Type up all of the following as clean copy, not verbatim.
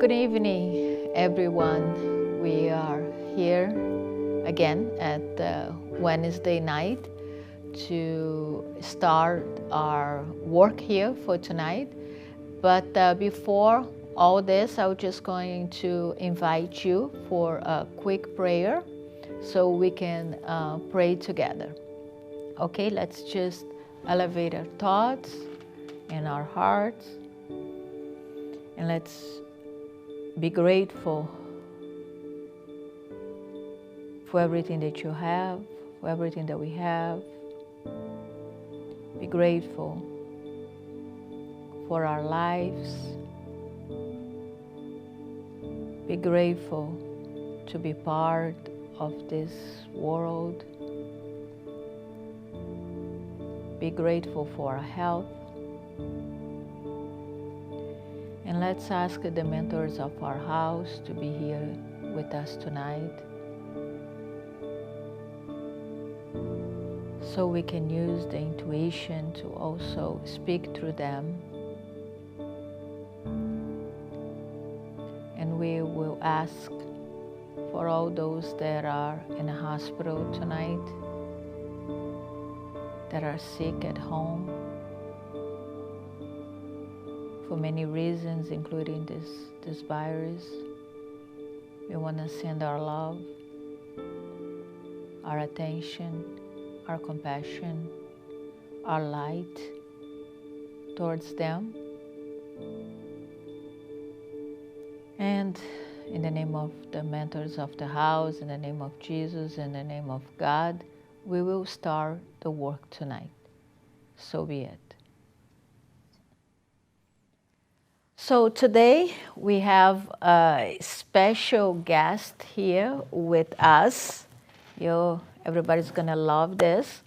Good evening, everyone. We are here again at Wednesday night to start our work here for tonight. But before all this, I'm just going to invite you for a quick prayer so we can pray together. Okay, let's just elevate our thoughts and our hearts, and let's be grateful for everything that you have, for everything that we have. Be grateful for our lives. Be grateful to be part of this world. Be grateful for our health. And let's ask the mentors of our house to be here with us tonight, so we can use the intuition to also speak through them. And we will ask for all those that are in a hospital tonight, that are sick at home for many reasons, including this virus. We want to send our love, our attention, our compassion, our light towards them. And in the name of the mentors of the house, in the name of Jesus, in the name of God, we will start the work tonight. So be it. So today we have a special guest here with us. Everybody's gonna love this.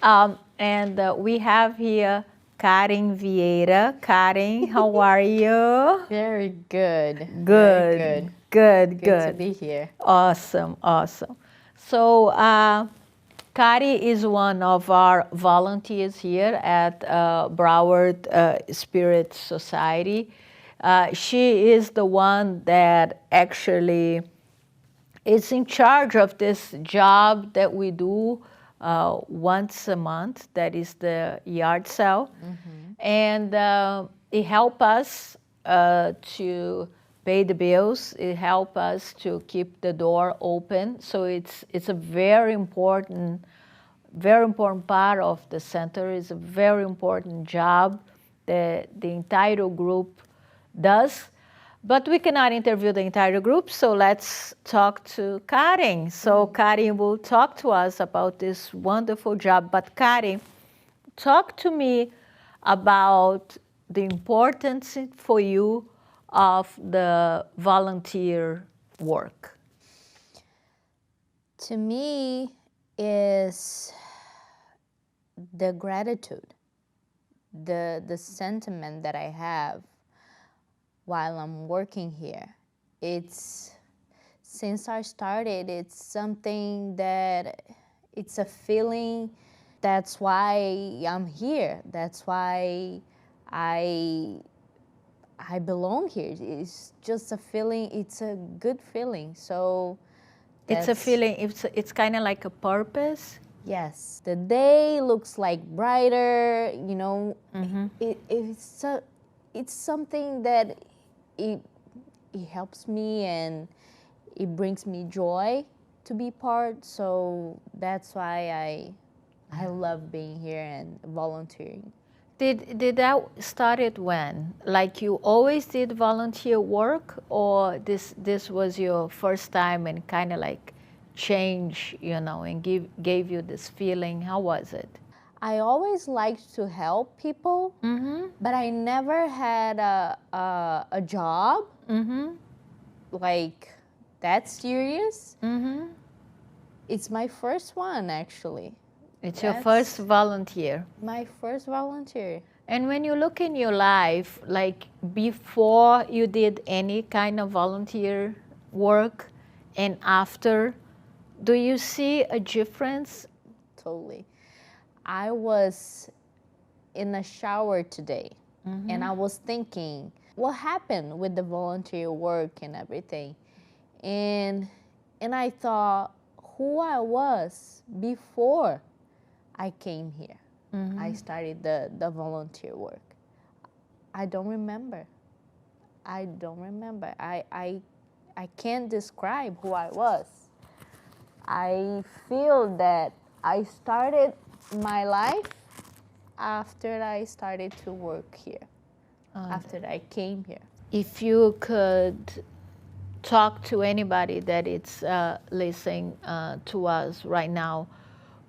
We have here Karen Vieira. Karen, how are you? Very good. Good, Very good. good. Good to be here. Awesome. So Kari is one of our volunteers here at Broward Spirit Society. She is the one that actually is in charge of this job that we do once a month, that is the yard sale. Mm-hmm. And it helps us to pay the bills. It helps us to keep the door open. So it's a very important part of the center. It's a very important job that the entire group does. But we cannot interview the entire group, so let's talk to Karen. So Karen will talk to us about this wonderful job. But Karen, talk to me about the importance for you of the volunteer work. To me is the gratitude, the sentiment that I have while I'm working here. Since I started, it's something that it's a feeling. That's why I'm here. That's why I belong here. It's just a feeling. It's a good feeling. So it's a feeling. It's kind of like a purpose. Yes, the day looks like brighter. Mm-hmm. It's something that it helps me and it brings me joy to be part. So that's why I love being here and volunteering. Did that started when? Like you always did volunteer work, or this was your first time and kind of like change, and gave you this feeling? How was it? I always liked to help people, mm-hmm. but I never had a job like that serious. Mm-hmm. It's my first one, actually. It's your first volunteer. My first volunteer. And when you look in your life, like before you did any kind of volunteer work and after, do you see a difference? Totally. I was in a shower today, mm-hmm. and I was thinking, what happened with the volunteer work and everything. And I thought who I was before I came here. I started the volunteer work. I don't remember. I don't remember. I can't describe who I was. I feel that I started my life after I started to work here, after I came here. If you could talk to anybody that is listening to us right now,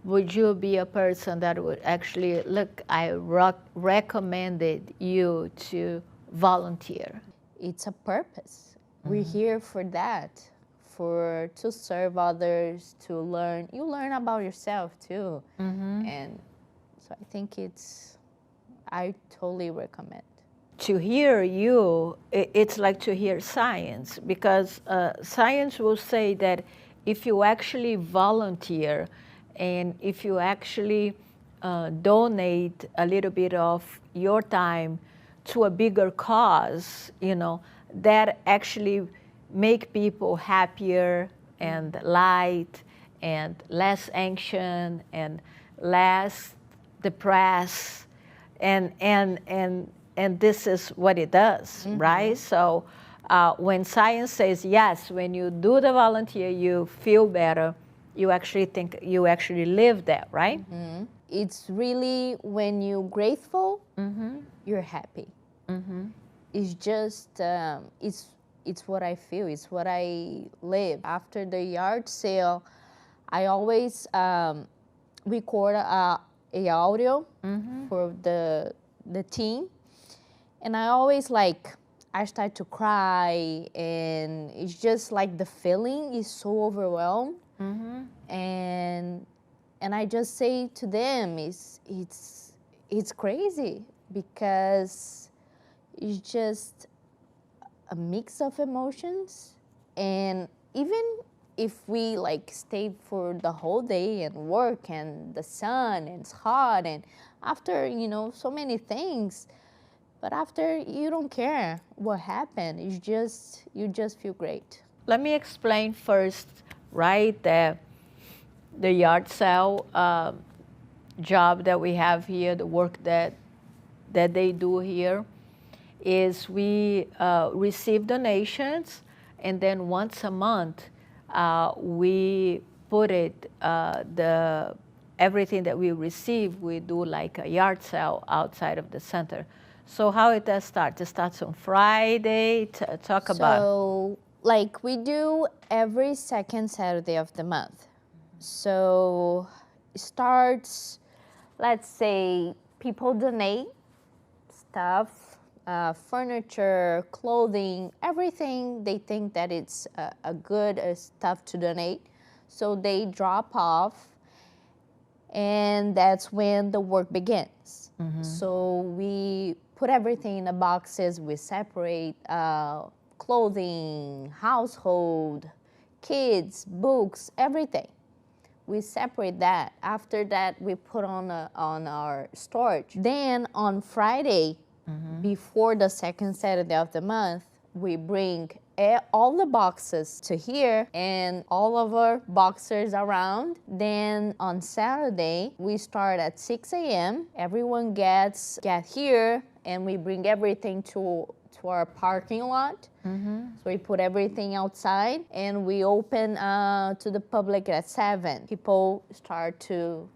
would you be a person that would actually, look, I recommended you to volunteer? It's a purpose. We're here for that, to serve others, to learn. You learn about yourself too. And so I think I totally recommend. To hear you, it's like to hear science, because science will say that if you actually volunteer and if you actually donate a little bit of your time to a bigger cause, that actually make people happier and light and less anxious and less depressed, and this is what it does, right? So when science says yes, when you do the volunteer, you feel better, you actually think, you actually live that, right? It's really when you're grateful, you're happy. It's just, it's what I feel, it's what I live. After the yard sale, I always record a audio for the team. And I always I start to cry, and it's just like the feeling is so overwhelmed. And I just say to them, it's crazy, because it's just a mix of emotions. And even if we stayed for the whole day and work and the sun and it's hot, and after so many things, but after you don't care what happened, you just feel great. Let me explain first, right, the yard sale job that we have here, the work that they do here, is we receive donations, and then once a month we put it, everything that we receive, we do like a yard sale outside of the center. So how it does start? It starts on Friday. Talk about. So we do every second Saturday of the month. So it starts, let's say people donate stuff, furniture, clothing, everything they think that it's a good stuff to donate. So they drop off, and that's when the work begins. So we put everything in the boxes. We separate clothing, household, kids, books, everything. We separate that. After that, we put on our storage. Then on Friday, before the second Saturday of the month, we bring all the boxes to here and all of our boxers around. Then on Saturday, we start at 6 a.m. Everyone get here, and we bring everything to our parking lot. So we put everything outside, and we open to the public at 7. People start to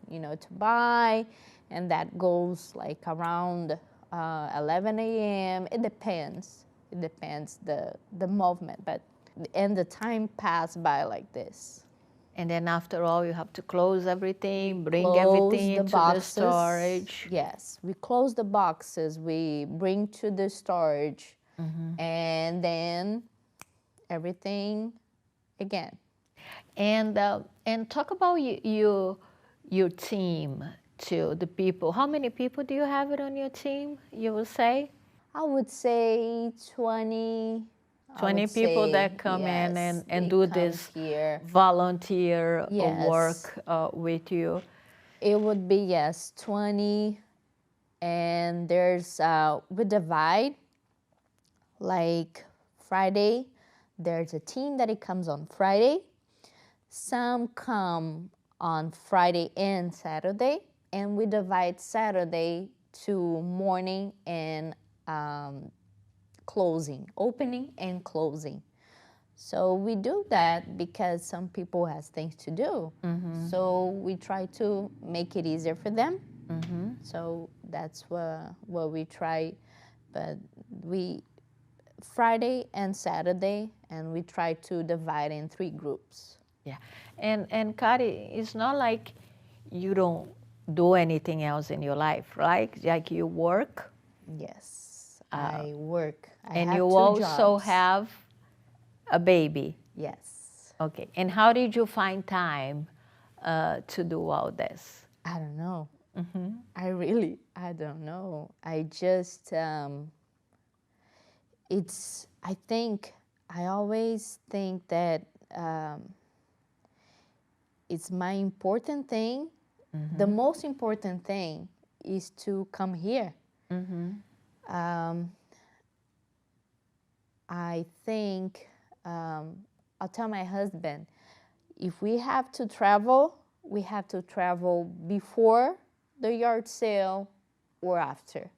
buy, and that goes around 11 a.m. It depends. It depends the movement, and the time passed by like this. And then after all, you have to close everything, bring everything into the storage. Yes, we close the boxes, we bring to the storage, and then everything again. And talk about your team too, the people. How many people do you have it on your team, you will say? I would say 20. 20 people that come in and do this volunteer work with you. It would be, yes, 20. And there's, we divide Like Friday, there's a team that it comes on Friday. Some come on Friday and Saturday, and we divide Saturday to morning and closing, opening and closing. So we do that because some people has things to do. So we try to make it easier for them. So that's what we try. But we Friday and Saturday, and we try to divide in 3 groups. Yeah. And Kari, it's not like you don't do anything else in your life, right? Like you work. Yes, I work. I And have you 2 also jobs. have a baby. Yes. Okay. And how did you find time to do all this? I don't know. I don't know. I just, I always think that it's my important thing. The most important thing is to come here. I think, I'll tell my husband, if we have to travel, we have to travel before the yard sale or after.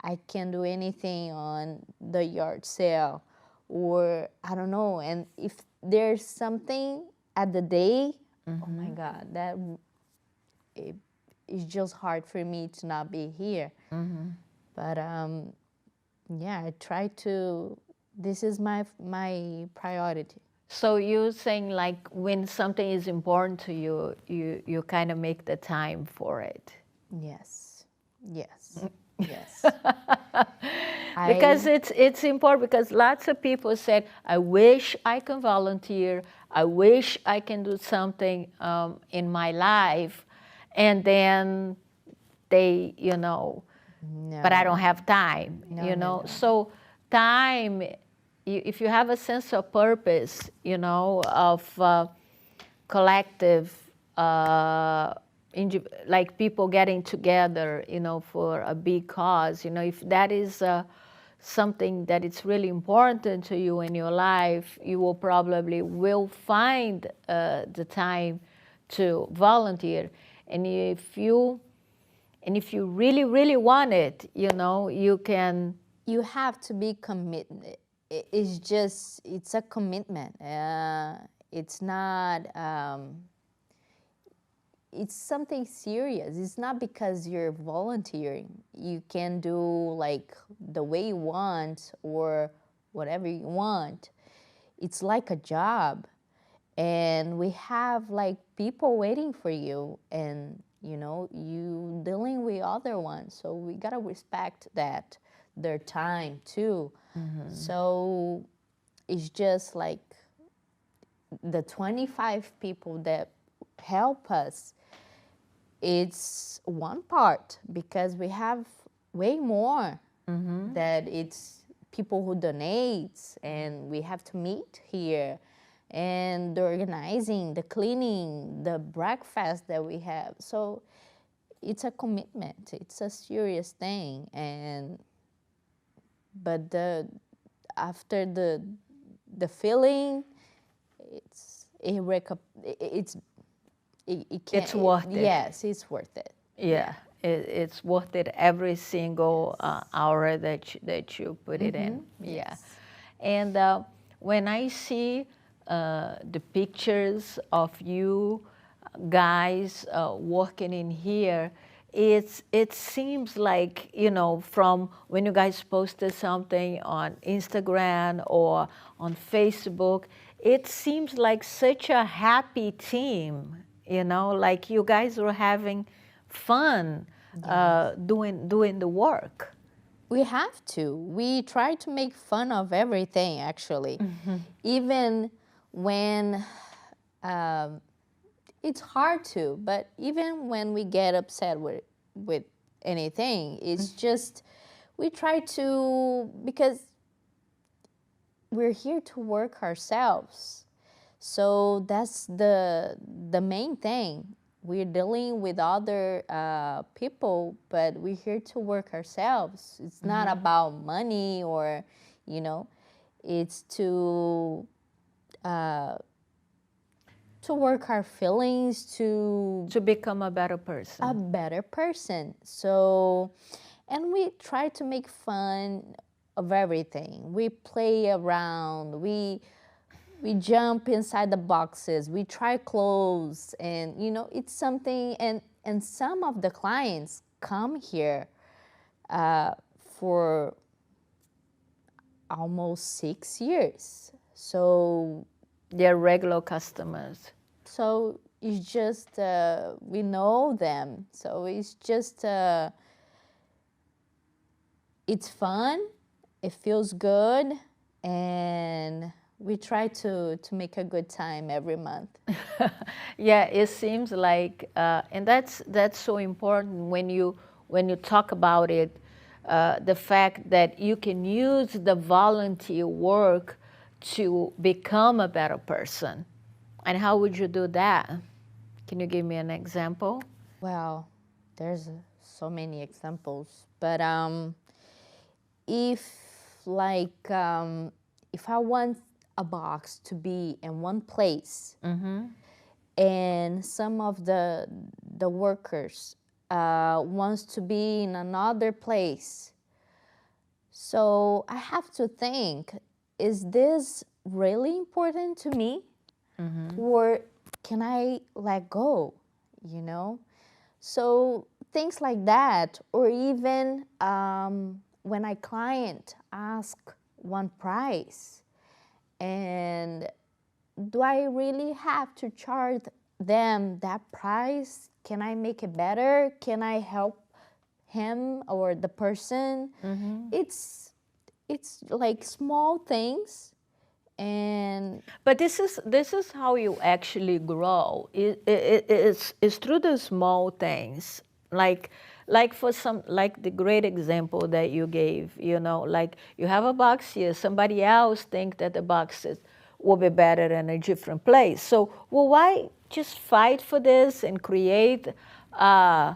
I can't do anything on the yard sale, or I don't know. And if there's something at the day, oh my God, it's just hard for me to not be here. But yeah, I try to. This is my priority. So you're saying like when something is important to you, you kind of make the time for it. Yes, yes, yes. Because it's important, because lots of people said, I wish I can volunteer, I wish I can do something in my life, and then they, but I don't have time, No. So time, if you have a sense of purpose, of collective, like people getting together, for a big cause, if that is something that it's really important to you in your life, you will probably will find the time to volunteer. And if you really, really want it, you can. You have to be committed. It's a commitment. It's not, it's something serious. It's not because you're volunteering. You can do like the way you want or whatever you want. It's like a job. And we have like people waiting for you, and you dealing with other ones. So we gotta respect that, their time too. So it's just like the 25 people that help us, it's one part, because we have way more that it's people who donates, and we have to meet here, and the organizing, the cleaning, the breakfast that we have. So it's a commitment. It's a serious thing. But after the feeling, It's worth it. Yes, it's worth it. Yeah, it's worth it every single hour that you put it in. Yeah, Yes. and when I see the pictures of you guys working in here, it seems like, from when you guys posted something on Instagram or on Facebook, it seems like such a happy team, like you guys were having fun doing the work. We have to. We try to make fun of everything, actually. Even when it's hard to, but even when we get upset with anything, it's just we try to, because we're here to work ourselves. So that's the main thing. We're dealing with other people, but we're here to work ourselves. It's not about money or you know. It's to work our feelings, to become a better person. a better person. So, and we try to make fun of everything. We play around. We jump inside the boxes. We try clothes, and it's something. And some of the clients come here for almost 6 years. So They're regular customers. So it's just, we know them. So it's just, it's fun, it feels good, and we try to make a good time every month. Yeah, it seems like, and that's so important when you talk about it, the fact that you can use the volunteer work to become a better person. And how would you do that? Can you give me an example? Well, there's so many examples, but if like if I want a box to be in one place, and some of the workers wants to be in another place, so I have to think, is this really important to me? Or can I let go, you know? So things like that, or even when a client asks one price, and do I really have to charge them that price? Can I make it better? Can I help him or the person? It's like small things, and But this is how you actually grow. It's through the small things, like for some, like the great example that you gave. Like you have a box here, somebody else think that the boxes will be better in a different place. So, well, why just fight for this and create a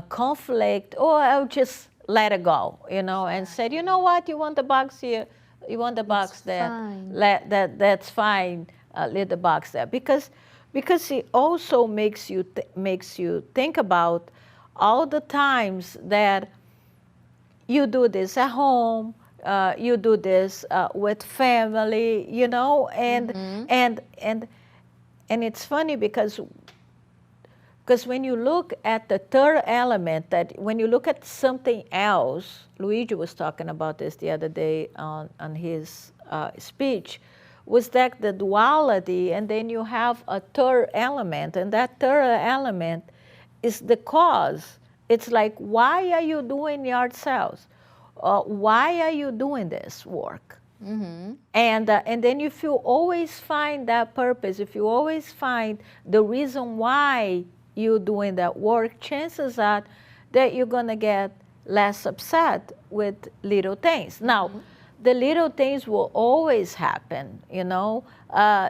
conflict? Or I'll just let it go, and said, you know what, you want the box here, you want the box there, fine. that's fine. Let the box there, because it also makes you think about all the times that you do this at home, you do this with family, and it's funny because when you look at the third element, that when you look at something else, Luigi was talking about this the other day on his speech, was that the duality, and then you have a third element, and that third element is the cause. It's like, why are you doing yard sales? Why are you doing this work? And then if you always find that purpose, if you always find the reason why you're doing that work, chances are that you're going to get less upset with little things. Now, the little things will always happen,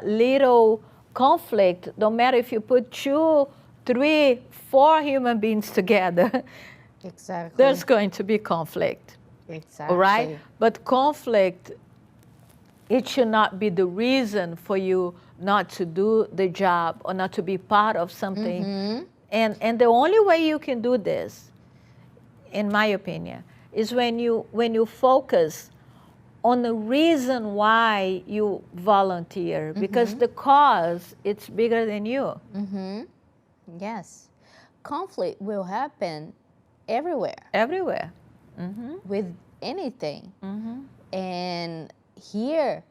little conflict, no matter if you put 2, 3, 4 human beings together, Exactly. there's going to be conflict. Exactly. All right? But conflict, it should not be the reason for you not to do the job or not to be part of something. And the only way you can do this, in my opinion, is when you focus on the reason why you volunteer, because the cause, it's bigger than you. Yes. Conflict will happen everywhere Everywhere. with anything. And here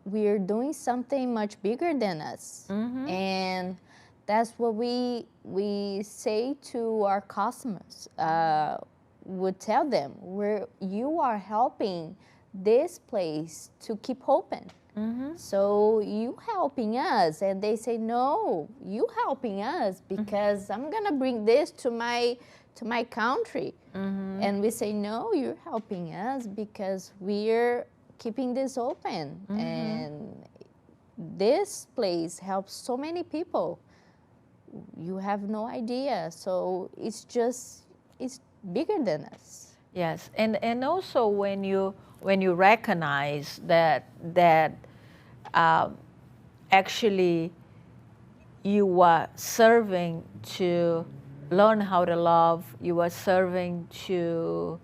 we're doing something much bigger than us. And that's what we say to our customers. Would tell them, you are helping this place to keep open. So you helping us, and they say, no, you helping us because I'm gonna bring this to my country. And we say, no, you're helping us because we're keeping this open. And this place helps so many people. You have no idea. So it's bigger than us. Yes, and also when you recognize that um, actually you are serving to learn how to love, you are serving to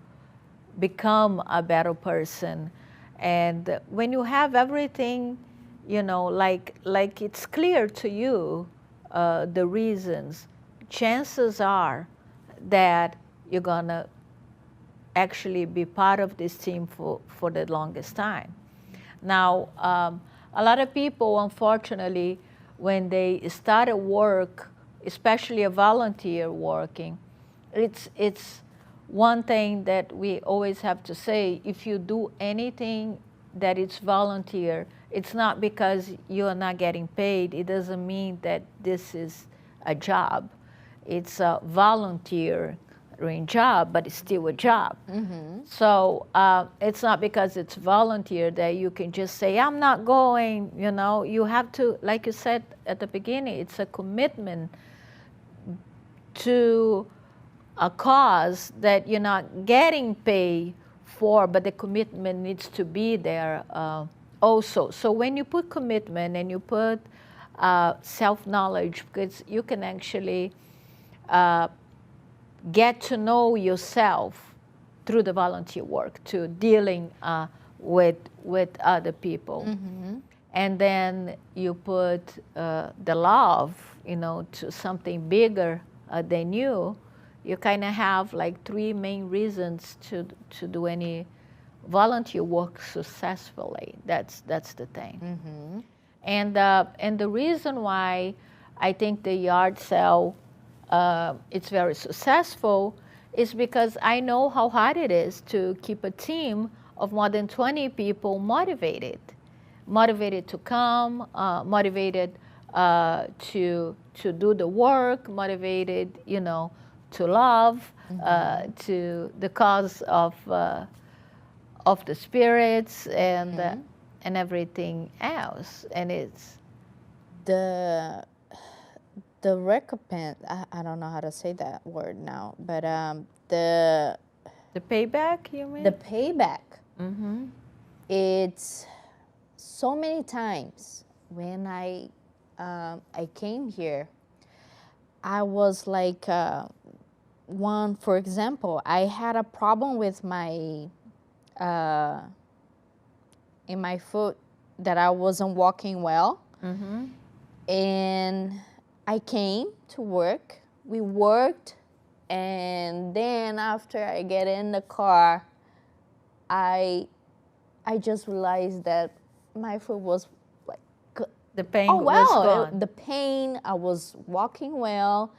become a better person, and when you have everything, you know, like it's clear to you the reasons, chances are that you're gonna actually be part of this team for the longest time. Now, a lot of people, unfortunately, when they started work, especially a volunteer working, it's one thing that we always have to say, if you do anything that it's volunteer, it's not because you're not getting paid. It doesn't mean that this is a job. It's a volunteering job, but it's still a job. So it's not because it's volunteer that you can just say, I'm not going, you know. You have to, like you said at the beginning, it's a commitment to a cause that you're not getting paid for, but the commitment needs to be there also. So when you put commitment and you put self-knowledge, because you can actually get to know yourself through the volunteer work, to dealing with other people. And then you put the love, you know, to something bigger than you. You kind of have like three main reasons to do any volunteer work successfully. That's the thing. And the reason why I think the yard sale it's very successful is because I know how hard it is to keep a team of more than 20 people motivated to come, motivated to do the work, motivated, you know, to love, to the cause of the spirits and everything else. And it's The the recompense, I don't know how to say that word now, but the payback, you mean? the payback. It's so many times when I came here, I was like one, for example, I had a problem with my in my foot, that I wasn't walking well. And I came to work. We worked, and then after I get in the car, I just realized that my foot was like, The pain oh was wow, gone. the pain. I was walking well.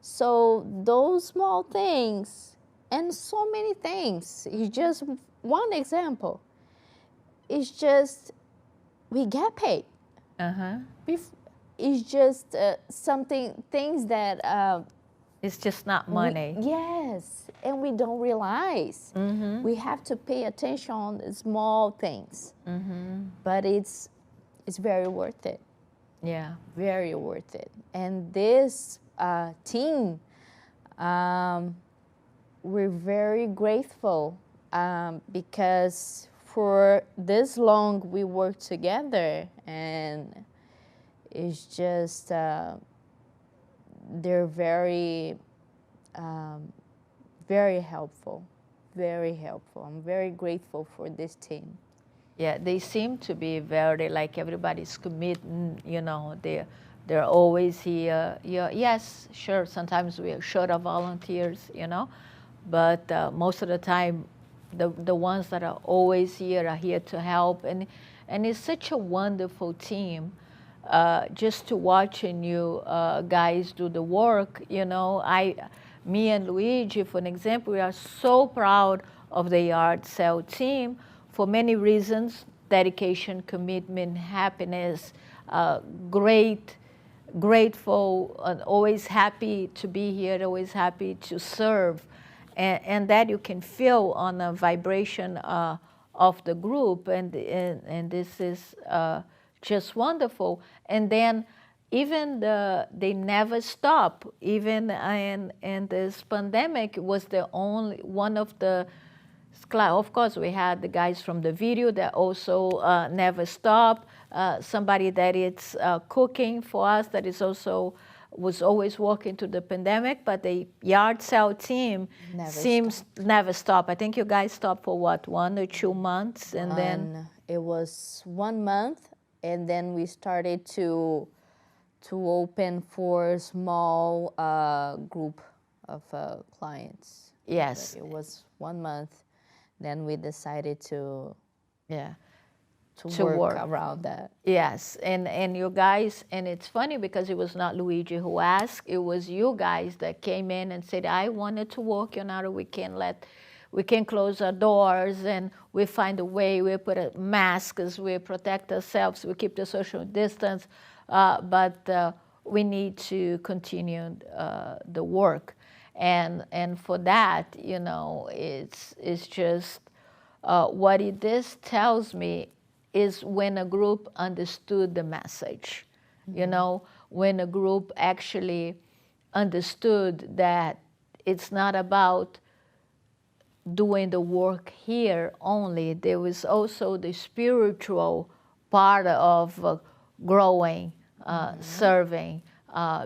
So those small things, and so many things. It's just one example. It's just we get paid. It's just things that It's just not money. yes, and we don't realize. We have to pay attention on the small things, but it's very worth it. Yeah. Very worth it. And this team, we're very grateful because for this long we worked together, and it's just they're very very helpful, very helpful. I'm very grateful for this team. Yeah, they seem to be very, like, everybody's committing, you know, they're always here. Yeah, yes, sure, sometimes we are short of volunteers, you know, but most of the time, the ones that are always here are here to help, and it's such a wonderful team. Just to watching you guys do the work, you know, me and Luigi, for an example, we are so proud of the yard sale team for many reasons: dedication, commitment, happiness, grateful, and always happy to be here, always happy to serve. And that you can feel on the vibration of the group, and this is just wonderful. And then even they never stop. Even in this pandemic was the only one of the of course, we had the guys from the video that also never stop. Somebody that is cooking for us that is also was always working through the pandemic, but the yard sale team never stop. I think you guys stopped for what, 1 or 2 months, and then it was 1 month, and then we started to open for a small group of clients. Yes, but it was 1 month. Then we decided to work around that. Yes, and you guys, and it's funny because it was not Luigi who asked, it was you guys that came in and said, I wanted to work, we can close our doors and we find a way, we put masks, we protect ourselves, we keep the social distance, but we need to continue the work. And for that, it's just what this tells me is when a group understood the message, when a group actually understood that it's not about doing the work here only. There was also the spiritual part of growing, serving,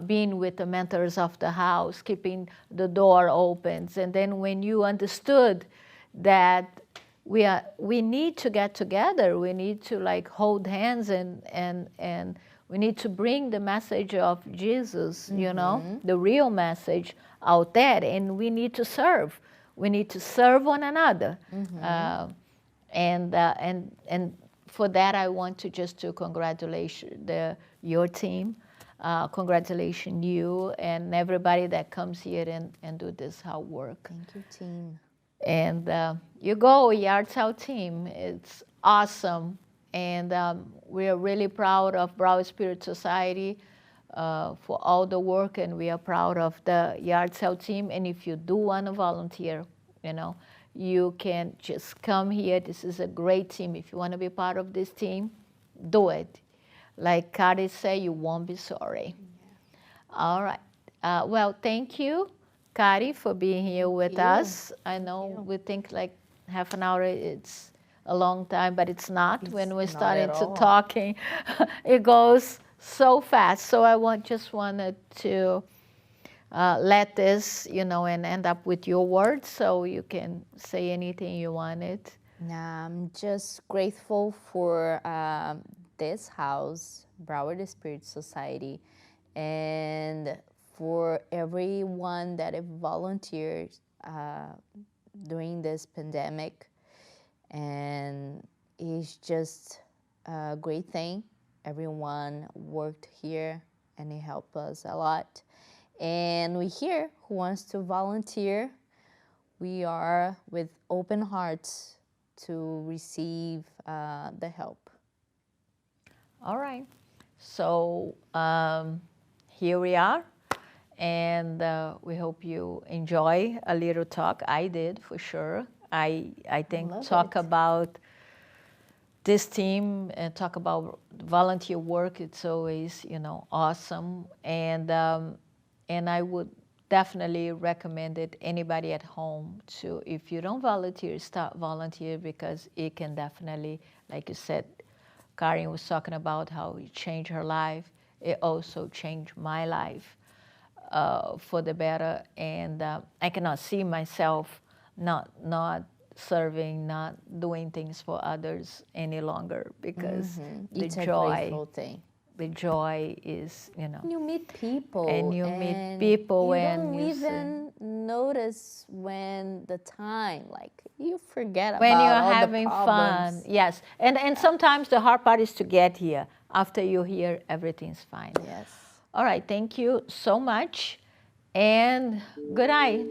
being with the mentors of the house, keeping the door open. And then when you understood that we need to get together, we need to hold hands and we need to bring the message of Jesus, the real message out there, and we need to serve. We need to serve one another. And for that, I want to congratulate your team. Congratulations you and everybody that comes here and do this hard work. Thank you, team. And you go, Yard Sale team. It's awesome. And we are really proud of Broward Spirit Society for all the work, and we are proud of the Yard Sale team. And if you do want to volunteer, you can just come here. This is a great team. If you want to be part of this team, do it. Like Kari said, you won't be sorry. Yeah. All right. Well, thank you, Kari, for being here with us. I know we think like half an hour, it's a long time, but it's not. When we started to talking, it goes so fast. So I just wanted to let this, and end up with your words so you can say anything you wanted. I'm just grateful for this house, Broward Spirit Society, and for everyone that have volunteered during this pandemic. And it's just a great thing. Everyone worked here and it helped us a lot. And we here who wants to volunteer, we are with open hearts to receive the help. All right. So here we are. And we hope you enjoy a little talk. I did, for sure. I think talk about this team and talk about volunteer work, it's always, awesome. And I would definitely recommend it anybody at home to, if you don't volunteer, start volunteer, because it can definitely, like you said, Karen was talking about how it changed her life. It also changed my life for the better. And I cannot see myself not serving, not doing things for others any longer, because the it's joy, a grateful thing. The joy is, You meet people. And you meet people you and don't even notice when the time, you forget when about you're all having the problems. fun. Yes. And sometimes the hard part is to get here. After you're here, everything's fine. Yes. All right. Thank you so much. And good night.